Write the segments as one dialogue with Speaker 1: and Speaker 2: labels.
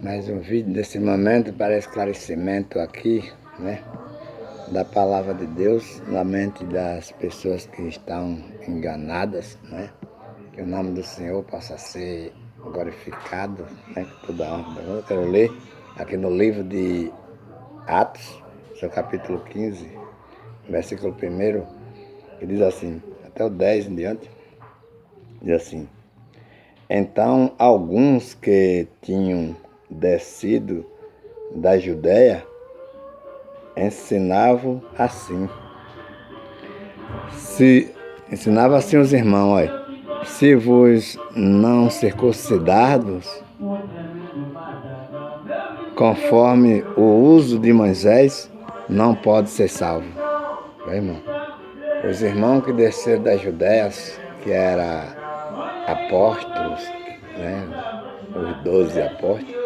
Speaker 1: Mais um vídeo desse momento para esclarecimento aqui, né, da palavra de Deus na mente das pessoas que estão enganadas, né, que o nome do Senhor possa ser glorificado, né, toda honra. Eu quero ler aqui no livro de Atos, seu capítulo 15, versículo 1, que diz assim, até o 10 em diante, diz assim: Então alguns que tinham descido da Judéia ensinavam assim. Ensinava assim os irmãos, olha, se vos não circuncidardes conforme o uso de Moisés, não pode ser salvo. Irmão, os irmãos que desceram da Judéia, que eram apóstolos, né, os 12 apóstolos,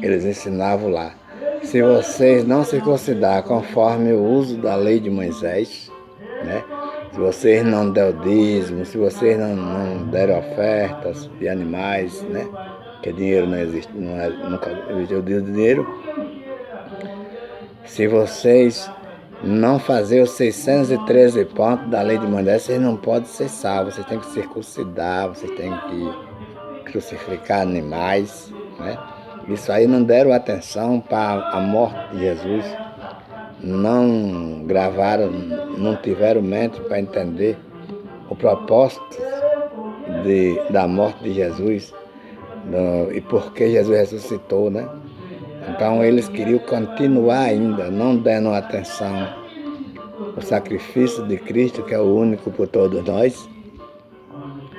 Speaker 1: eles ensinavam lá: se vocês não se considerarem conforme o uso da lei de Moisés, né, se vocês não derem o dízimo, se vocês não derem ofertas de animais, né, porque dinheiro não existe, nunca existiu o dinheiro, se vocês não fazerem os 613 pontos da lei de Moisés, vocês não podem ser salvos, vocês têm que circuncidar, vocês têm que crucificar animais, né? Isso aí não deram atenção para a morte de Jesus, não gravaram, não tiveram mente para entender o propósito da morte de Jesus e por que Jesus ressuscitou, né? Então eles queriam continuar ainda, não dando atenção ao sacrifício de Cristo, que é o único por todos nós.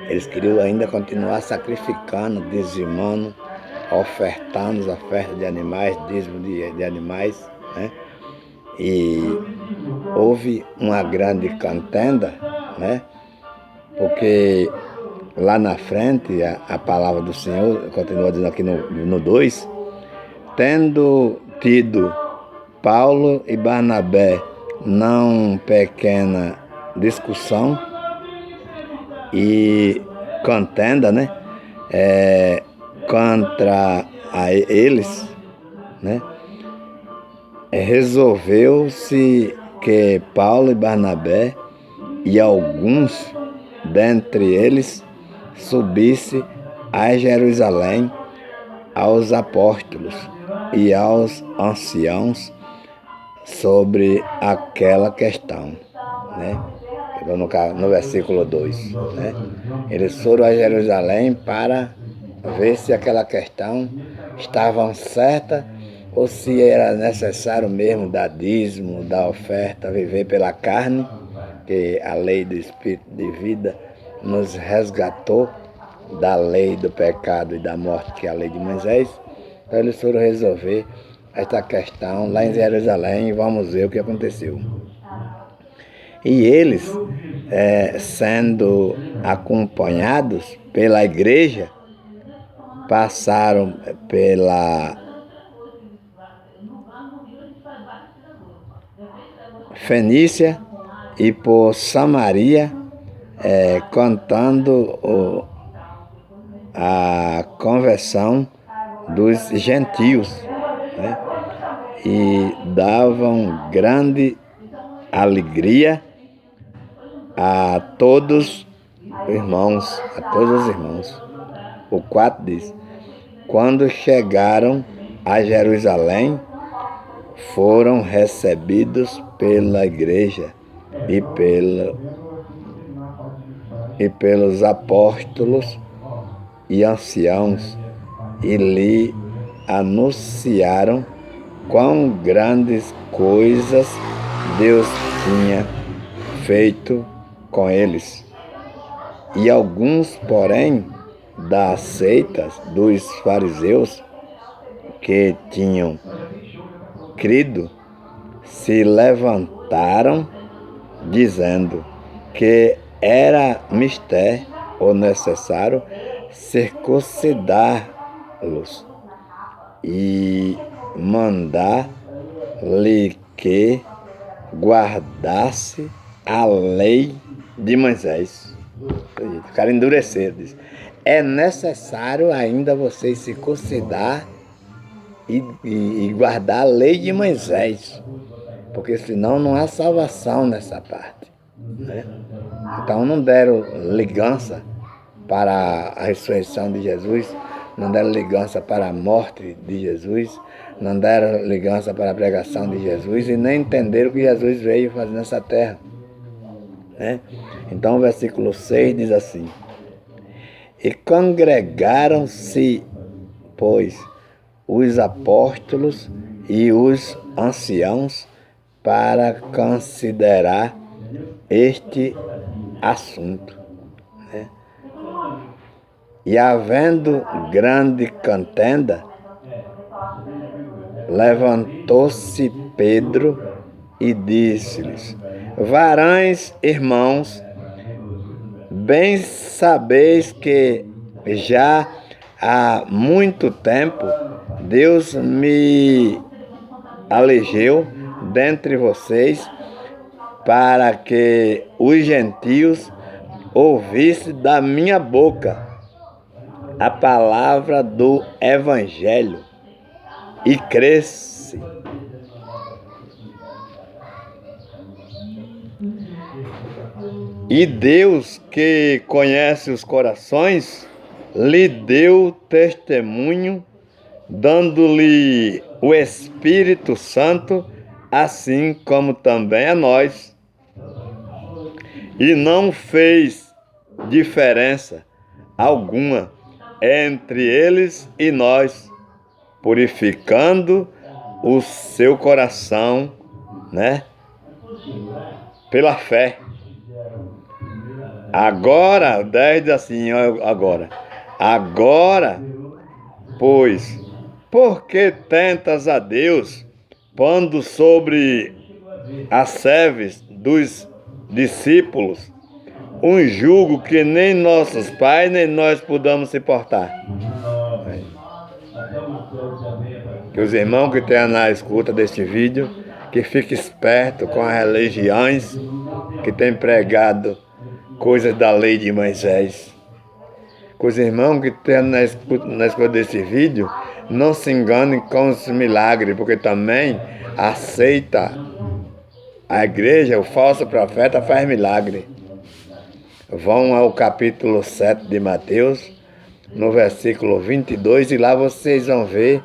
Speaker 1: Eles queriam ainda continuar sacrificando, dizimando, ofertando as ofertas de animais, dízimo de animais, né? E houve uma grande contenda, né? Porque lá na frente, a palavra do Senhor, continua dizendo aqui no 2, tendo tido Paulo e Barnabé não pequena discussão e contenda, né, contra eles, né, resolveu-se que Paulo e Barnabé e alguns dentre eles subisse a Jerusalém aos apóstolos e aos anciãos sobre aquela questão, né? No versículo 2, né? Eles foram a Jerusalém para ver se aquela questão estava certa ou se era necessário mesmo dar dízimo, dar oferta, viver pela carne, que a lei do Espírito de vida nos resgatou da lei do pecado e da morte, que é a lei de Moisés. Então eles foram resolver esta questão lá em Jerusalém e vamos ver o que aconteceu. E eles, sendo acompanhados pela igreja, passaram pela Fenícia e por Samaria, contando a conversão dos gentios, né? E davam grande alegria a todos os irmãos. O 4 diz: quando chegaram a Jerusalém, foram recebidos pela igreja e pelos apóstolos e anciãos, e lhe anunciaram quão grandes coisas Deus tinha feito com eles. E alguns, porém, das seitas dos fariseus que tinham crido, se levantaram, dizendo que era mister ou necessário circuncidá-los e mandar-lhe que guardasse a lei de Moisés. Ficaram endurecidos. É necessário ainda vocês circuncidar e guardar a lei de Moisés, porque senão não há salvação nessa parte, né? Então não deram ligança para a ressurreição de Jesus, não deram ligança para a morte de Jesus, não deram ligança para a pregação de Jesus e nem entenderam o que Jesus veio fazer nessa terra, né? Então o versículo 6 diz assim: e congregaram-se, pois, os apóstolos e os anciãos para considerar este assunto, né? E havendo grande contenda, levantou-se Pedro e disse-lhes: varões, irmãos, bem sabeis que já há muito tempo Deus me elegeu dentre vocês para que os gentios ouvissem da minha boca a palavra do Evangelho e cresce. E Deus, que conhece os corações, lhe deu testemunho, dando-lhe o Espírito Santo, assim como também a nós. E não fez diferença alguma entre eles e nós, purificando o seu coração, né, pela fé. Agora, 10 diz assim, agora, pois, por que tentas a Deus, pondo sobre as serves dos discípulos um jugo que nem nossos pais, nem nós podamos suportar? Que os irmãos que estão na escuta deste vídeo, que fiquem espertos com as religiões que têm pregado coisas da lei de Moisés. Que os irmãos que estão na escuta desse vídeo não se enganem com os milagres, porque também aceita a igreja, o falso profeta faz milagre. Vão ao capítulo 7 de Mateus, no versículo 22, e lá vocês vão ver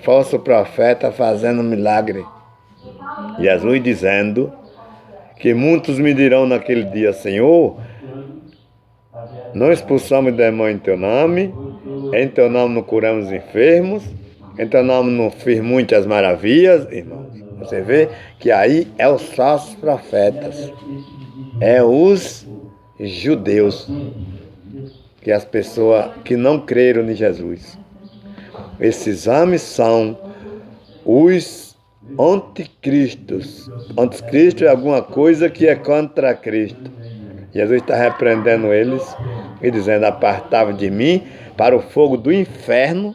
Speaker 1: falso profeta fazendo milagre. Jesus dizendo que muitos me dirão naquele dia: Senhor, não expulsamos demônio em teu nome não curamos enfermos, em teu nome não fiz muitas maravilhas, irmãos. Você vê que aí é os falsos profetas, é os judeus, que as pessoas que não creram em Jesus. Esses homens são os anticristos. Anticristo é alguma coisa que é contra Cristo. Jesus está repreendendo eles e dizendo: apartai-vos de mim para o fogo do inferno,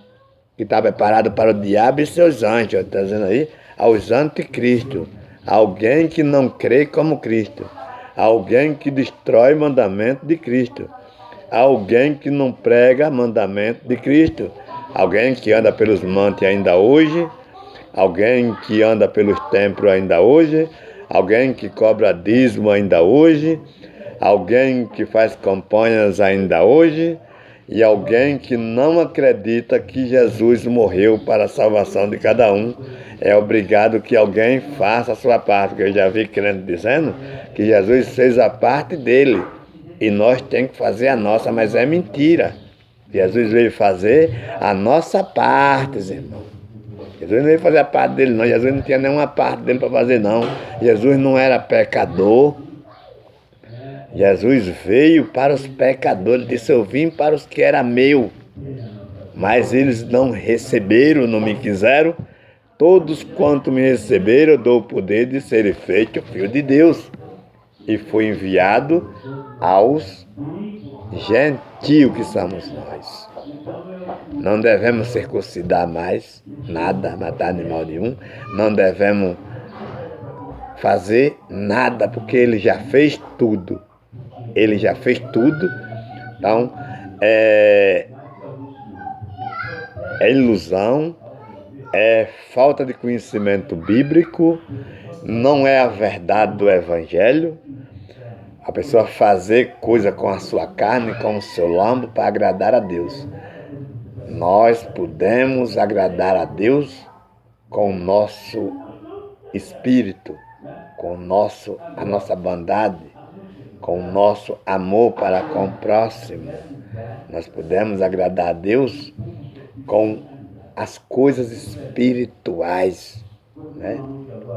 Speaker 1: que está preparado para o diabo e seus anjos. Está dizendo aí aos anticristos, alguém que não crê como Cristo, alguém que destrói o mandamento de Cristo, alguém que não prega mandamento de Cristo, alguém que anda pelos montes ainda hoje, alguém que anda pelos templos ainda hoje, alguém que cobra dízimo ainda hoje, alguém que faz campanhas ainda hoje, e alguém que não acredita que Jesus morreu para a salvação de cada um. É obrigado que alguém faça a sua parte, porque eu já vi crente dizendo que Jesus fez a parte dele e nós temos que fazer a nossa, mas é mentira. Jesus veio fazer a nossa parte, irmão. Jesus não veio fazer a parte dele, não. Jesus não tinha nenhuma parte dele para fazer, não. Jesus não era pecador. Jesus veio para os pecadores, disse: eu vim para os que era meu, mas eles não receberam, não me quiseram. Todos quanto me receberam, eu dou o poder de ser feito filho de Deus. E foi enviado aos gentios, que somos nós. Não devemos circuncidar mais nada, matar animal nenhum. Não devemos fazer nada, porque ele já fez tudo. Ele já fez tudo. Então, é ilusão, é falta de conhecimento bíblico, não é a verdade do Evangelho. A pessoa fazer coisa com a sua carne, com o seu lombo, para agradar a Deus. Nós podemos agradar a Deus com o nosso espírito, com a nossa bondade, com o nosso amor para com o próximo. Nós podemos agradar a Deus com as coisas espirituais, né?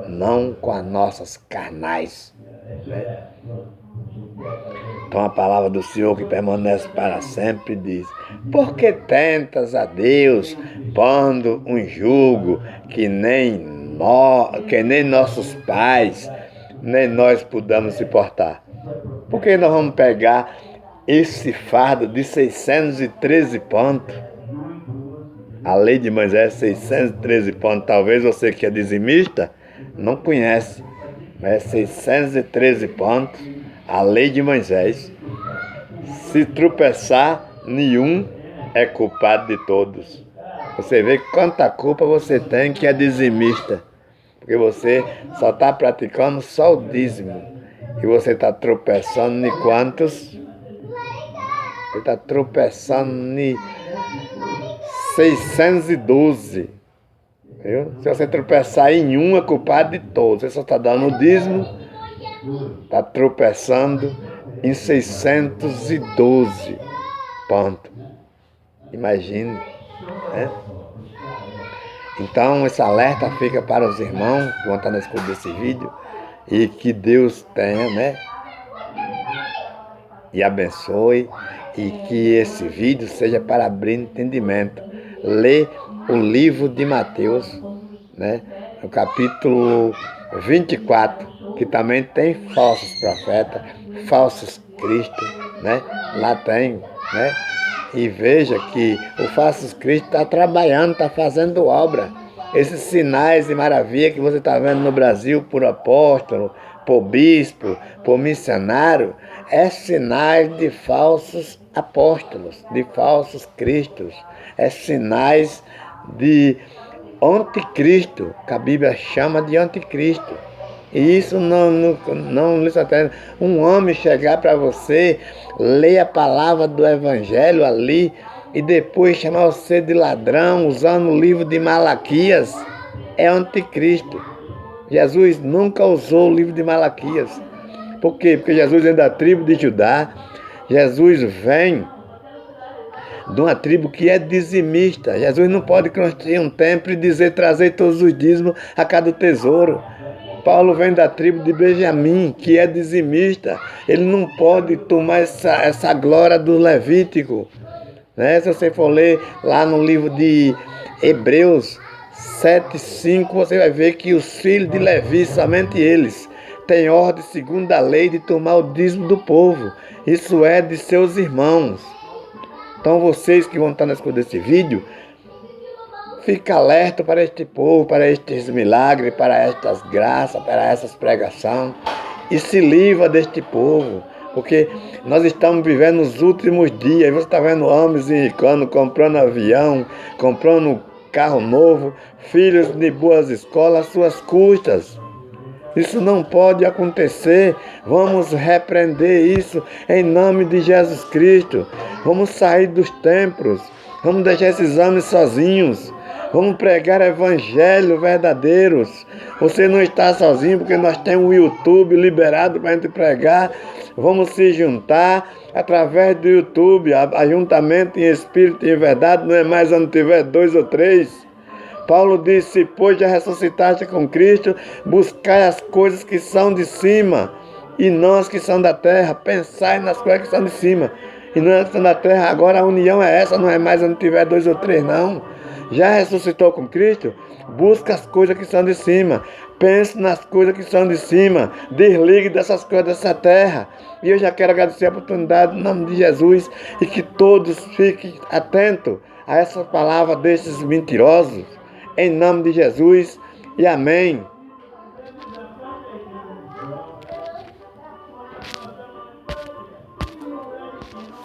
Speaker 1: Não com as nossas carnais, né? Então a palavra do Senhor, que permanece para sempre, diz: por que tentas a Deus, pondo um jugo que nem nossos pais, nem nós podemos suportar? Por que nós vamos pegar esse fardo de 613 pontos? A lei de Moisés, 613 pontos. Talvez você que é dizimista não conhece, mas 613 pontos. A lei de Moisés. Se tropeçar, nenhum é culpado de todos. Você vê quanta culpa você tem que é dizimista. Porque você só está praticando só o dízimo. E você está tropeçando em quantos? Você está tropeçando em 612. Viu? Se você tropeçar em um, é culpado de todos. Você só está dando o dízimo, está tropeçando em 612 pontos. Imagine, né? Então, esse alerta fica para os irmãos que vão estar na escuta desse vídeo, e que Deus tenha, né? E abençoe, e que esse vídeo seja para abrir entendimento. Lê o livro de Mateus, né? No capítulo 24, que também tem falsos profetas, falsos cristos, né? Lá tem, né? E veja que o falso Cristo está trabalhando, está fazendo obra. Esses sinais e maravilha que você está vendo no Brasil por apóstolo, por bispo, por missionário, é sinais de falsos apóstolos, de falsos cristos. É sinais de anticristo, que a Bíblia chama de anticristo. E isso não lhe atende. Um homem chegar para você, ler a palavra do Evangelho ali, e depois chamar você de ladrão, usando o livro de Malaquias, é anticristo. Jesus nunca usou o livro de Malaquias. Por quê? Porque Jesus é da tribo de Judá. Jesus vem de uma tribo que é dizimista. Jesus não pode construir um templo e dizer: trazer todos os dízimos a cada tesouro. Paulo vem da tribo de Benjamim, que é dizimista. Ele não pode tomar essa glória do Levítico, né? Se você for ler lá no livro de Hebreus 7:5, você vai ver que os filhos de Levi, somente eles, têm ordem segundo a lei de tomar o dízimo do povo. Isso é de seus irmãos. Então vocês que vão estar na escuta desse vídeo, fica alerta para este povo, para estes milagres, para estas graças, para essas pregações, e se livra deste povo, porque nós estamos vivendo os últimos dias. Você está vendo homens enricando, comprando avião, comprando carro novo, filhos de boas escolas, às suas custas. Isso não pode acontecer. Vamos repreender isso em nome de Jesus Cristo. Vamos sair dos templos, vamos deixar esses homens sozinhos. Vamos pregar evangelho verdadeiros. Você não está sozinho, porque nós temos o YouTube liberado para a gente pregar. Vamos se juntar através do YouTube. Ajuntamento em espírito e em verdade não é mais onde tiver 2 ou 3. Paulo disse: pois já ressuscitaste com Cristo, buscai as coisas que são de cima e não as que são da terra. Pensai nas coisas que são de cima e não as que são da terra. Agora a união é essa, não é mais onde tiver 2 ou 3, não. Já ressuscitou com Cristo? Busca as coisas que são de cima. Pense nas coisas que são de cima. Desligue dessas coisas dessa terra. E eu já quero agradecer a oportunidade em nome de Jesus, e que todos fiquem atentos a essa palavra desses mentirosos. Em nome de Jesus. E amém.